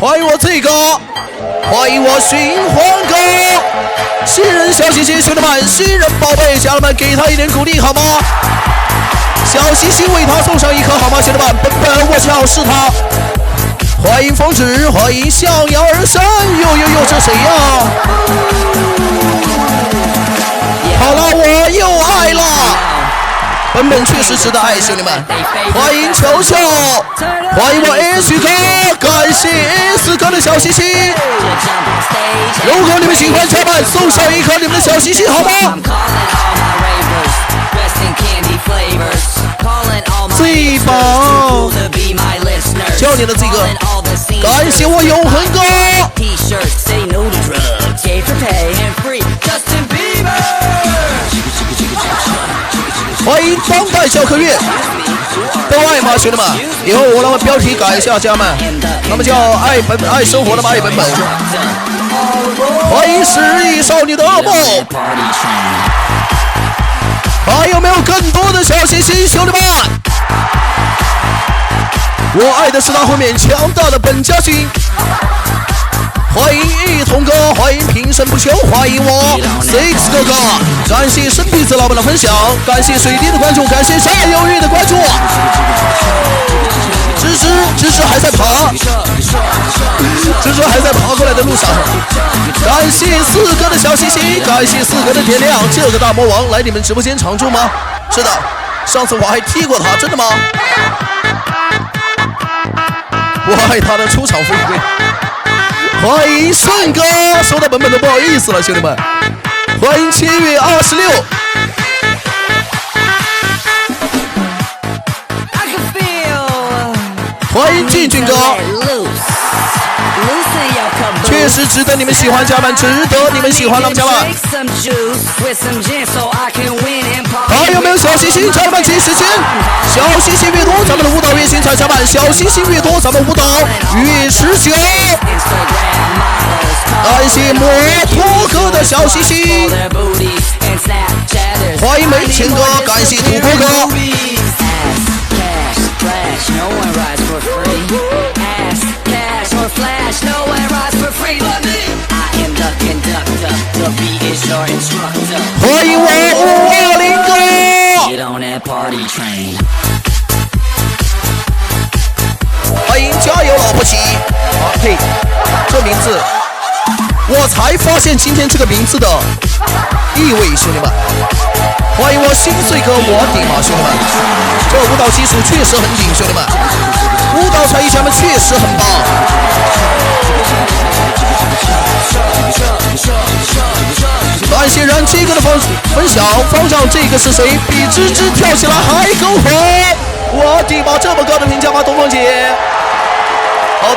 欢迎我这个，欢迎我寻欢哥，新人小心心，兄弟们，新人宝贝，家人们给他一点鼓励好吗？小心心为他送上一颗好吗，兄弟们？本我叫是他。欢迎风止，欢迎向阳而生，哟，这谁呀？好了，我又爱了。本确实值得爱，兄弟们！欢迎球球，欢迎我 S 哥，感谢 S 哥的小心心。如果你们喜欢家们，送上一颗你们的小心心，好吗？最棒！叫你的这个，感谢我永恒哥。欢迎当代教科院，都爱吗，兄弟们？以后我让标题改一下，家人们，那么叫爱生活的爱本。欢迎10亿少女的噩梦，还有没有更多的小心心，兄弟们？我爱的是他后面强大的本家军。欢迎一同哥，欢迎平生不休，欢迎我 Six 哥哥，感谢生弟子老板的分享，感谢水滴的关注，感谢夏有玉的关注，芝芝还在爬，芝芝还在爬过来的路上，感谢四哥的小心心，感谢四哥的点亮，这个大魔王来你们直播间常驻吗？是的，上次我还踢过他，真的吗？我爱他的出场飞龟。欢迎顺哥，说到本都不好意思了，兄弟们。欢迎7月26。欢迎俊俊哥，确实值得你们喜欢，家们，值得你们喜欢，那么家们。还有没有小心心？家人们，及时间，小心心越多，咱们的舞蹈越精彩，家们，小心心越多，咱们舞蹈越持久。感谢摩托哥的小心心，欢迎梅情哥，感谢土锅哥。欢迎我520哥，欢迎加油老婆妻。嘿，这名字我才发现今天这个名字的意味，兄弟们。欢迎我心碎哥，我顶嘛，兄弟们。这舞蹈基础确实很顶，兄弟们。舞蹈才艺家们确实很棒。感谢燃七哥的分享，方丈这个是谁？比芝芝跳起来还更火！我的妈，这么高的评价吗，东风姐？